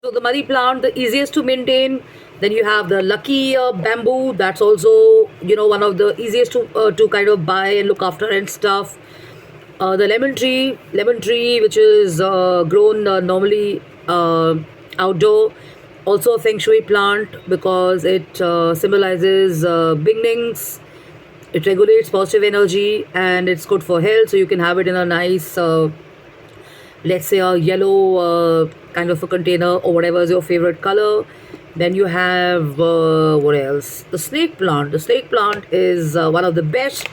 So the money plant, the easiest to maintain. Then you have the lucky bamboo. That's also one of the easiest to kind of buy and look after and stuff. The lemon tree, which is grown normally outdoor, also a feng shui plant because it symbolizes beginnings. It regulates positive energy and it's good for health. So you can have it in a nice let's say a yellow kind of a container or whatever is your favorite color. Then you have what else? The snake plant. The snake plant is one of the best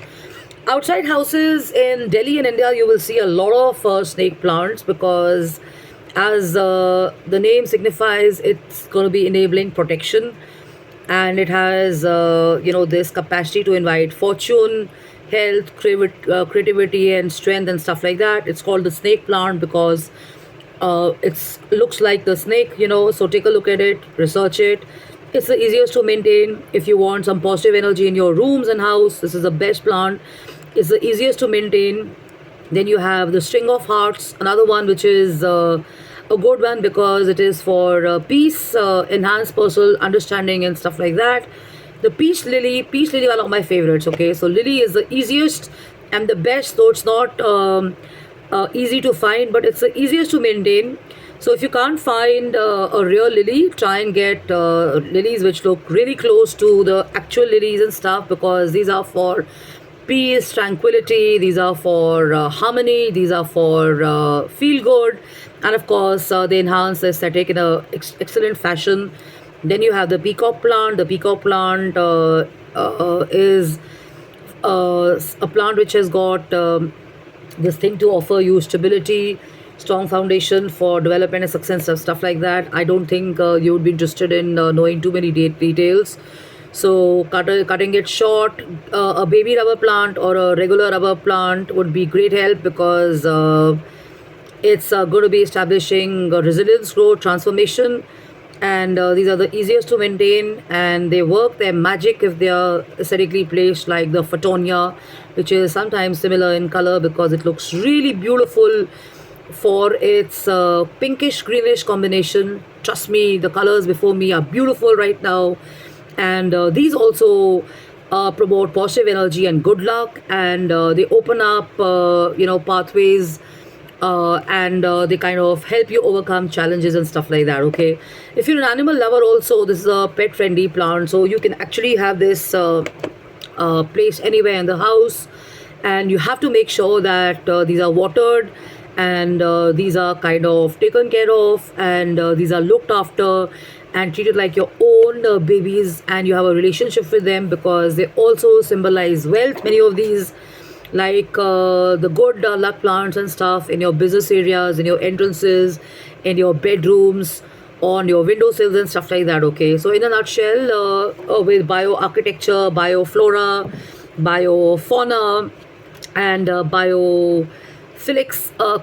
outside houses in Delhi and India. You will see a lot of snake plants because, as the name signifies, it's going to be enabling protection, and it has this capacity to invite fortune, health, creativity and strength and stuff like that. It's called the snake plant because it looks like the snake. So take a look at it, research it. It's the easiest to maintain. If you want some positive energy in your rooms and house, this is the best plant. It's the easiest to maintain. Then you have the string of hearts, another one which is a good one because it is for peace, enhanced personal understanding and stuff like that. The peace lily, one of my favorites. Okay, so lily is the easiest and the best, though it's not easy to find, but it's the easiest to maintain. So if you can't find a real lily, try and get lilies which look really close to the actual lilies and stuff, because these are for peace, tranquility, these are for harmony, these are for feel good, and of course, they enhance the aesthetic in a excellent fashion. Then you have the peacock plant. The peacock plant is a plant which has got this thing to offer you stability, strong foundation for development and success and stuff like that. I don't think you would be interested in knowing too many details. So cutting it short, a baby rubber plant or a regular rubber plant would be great help because it's going to be establishing resilience, growth, transformation, and these are the easiest to maintain, and they work their magic if they are aesthetically placed, like the Fatonia, which is sometimes similar in color because it looks really beautiful for its pinkish greenish combination. Trust me, the colors before me are beautiful right now, and these also promote positive energy and good luck, and they open up pathways, and they kind of help you overcome challenges and stuff like that. Okay, if you're an animal lover also, this is a pet friendly plant, so you can actually have this placed anywhere in the house, and you have to make sure that these are watered, and these are kind of taken care of, and these are looked after and treated like your own babies, and you have a relationship with them because they also symbolize wealth. Many of these, like the good luck plants and stuff in your business areas, in your entrances, in your bedrooms, on your windowsills and stuff like that. Okay, so in a nutshell, with bioarchitecture, bioflora, biofauna, and biophilics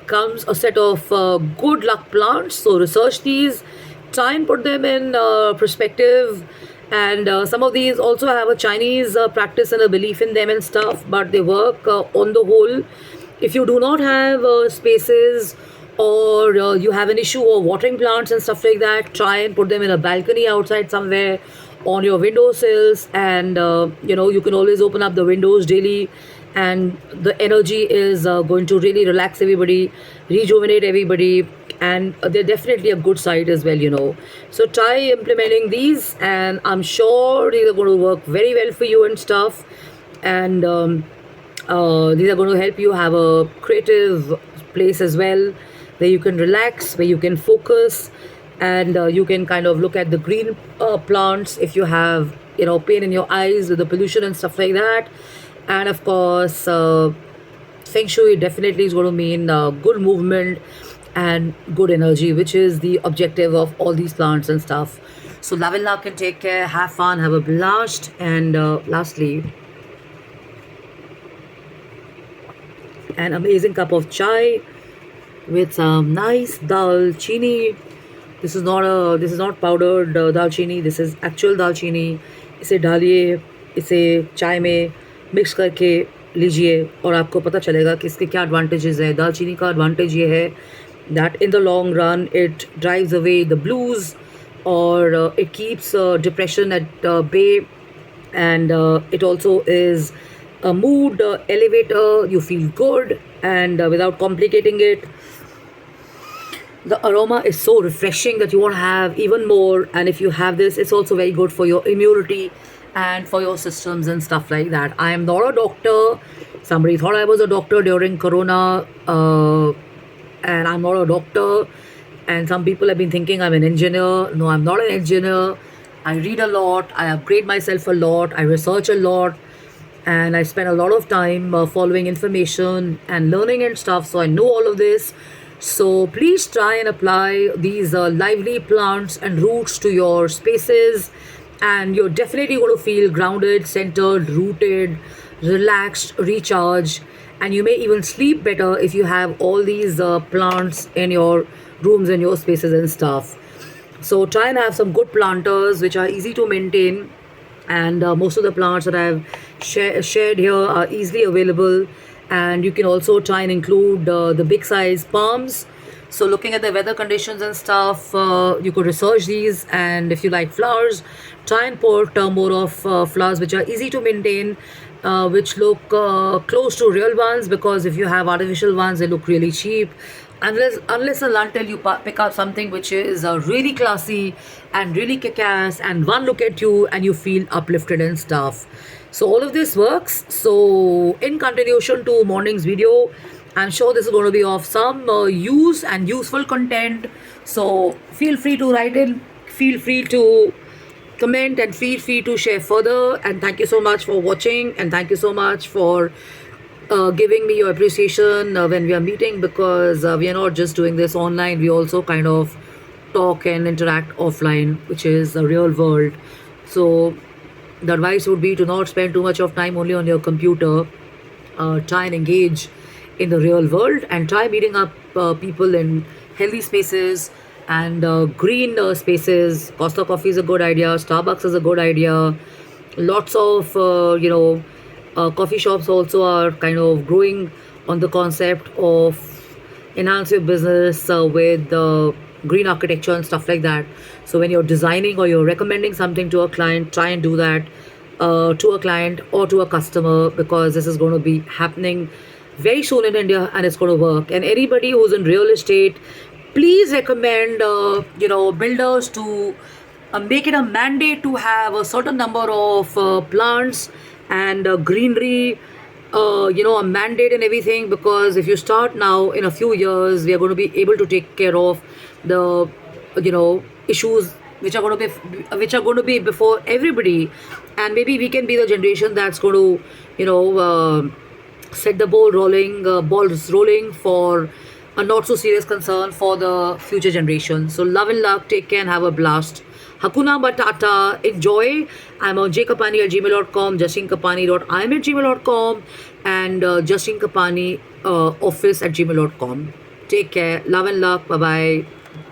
comes a set of good luck plants. So research these, try and put them in perspective, and some of these also have a Chinese practice and a belief in them and stuff, but they work on the whole. If you do not have spaces, or you have an issue of watering plants and stuff like that, try and put them in a balcony outside somewhere, on your windowsills, and you can always open up the windows daily, and the energy is going to really relax everybody, rejuvenate everybody, and they're definitely a good side as well. So try implementing these, and I'm sure these are going to work very well for you and stuff, and these are going to help you have a creative place as well, where you can relax, where you can focus, and you can kind of look at the green plants if you have pain in your eyes with the pollution and stuff like that. And of course, feng shui definitely is going to mean good movement and good energy, which is the objective of all these plants and stuff. So love and luck, and take care, have fun, have a blast, and lastly, an amazing cup of chai with some nice dal chini. This is not powdered dal chini. This is actual dal chini. इसे डालिए, इसे चाय में mix करके लीजिए, और आपको पता चलेगा कि इसके क्या एडवांटेजेस हैं. दालचीनी का एडवांटेज ये है that in the long run it drives away the blues, or it keeps depression at bay, and it also is a mood elevator. You feel good, and without complicating it, the aroma is so refreshing that you want to have even more. And if you have this, it's also very good for your immunity and for your systems and stuff like that. I am not a doctor. Somebody thought I was a doctor during corona, and I'm not a doctor. And some people have been thinking I'm an engineer. No, I'm not an engineer. I read a lot, I upgrade myself a lot, I research a lot, and I spend a lot of time following information and learning and stuff. So I know all of this. So please try and apply these lively plants and roots to your spaces, and you're definitely going to feel grounded, centered, rooted, relaxed, recharged, and you may even sleep better if you have all these plants in your rooms and your spaces and stuff. So try and have some good planters which are easy to maintain, and most of the plants that I've shared here are easily available. And you can also try and include the big size palms. So looking at the weather conditions and stuff, you could research these. And if you like flowers, try and put more of flowers which are easy to maintain, which look close to real ones, because if you have artificial ones, they look really cheap. Unless and until you pick up something which is really classy and really kick-ass, and one look at you and you feel uplifted and stuff. So all of this works. So in continuation to morning's video, I'm sure this is going to be of some use and useful content. So feel free to write in, feel free to comment, and feel free to share further. And thank you so much for watching, and thank you so much for giving me your appreciation when we are meeting, because we are not just doing this online, we also kind of talk and interact offline, which is the real world. So the advice would be to not spend too much of time only on your computer. Try and engage in the real world, and try meeting up people in healthy spaces and green spaces. Costa Coffee is a good idea, Starbucks is a good idea. Lots of coffee shops also are kind of growing on the concept of enhance your business with green architecture and stuff like that. So when you're designing or you're recommending something to a client, try and do that to a client or to a customer, because this is going to be happening very soon in India, and it's going to work. And anybody who's in real estate, please recommend builders to make it a mandate to have a certain number of plants and greenery, a mandate and everything. Because if you start now, in a few years we are going to be able to take care of the issues which are going to be before everybody. And maybe we can be the generation that's going to set the balls rolling for a not so serious concern for the future generation. So love and luck, take care and have a blast. Hakuna Matata, enjoy. I'm on jkapani@gmail.com, justinKapani.im@gmail.com, and Justin Kapani office@gmail.com. Take care, love and luck, bye bye.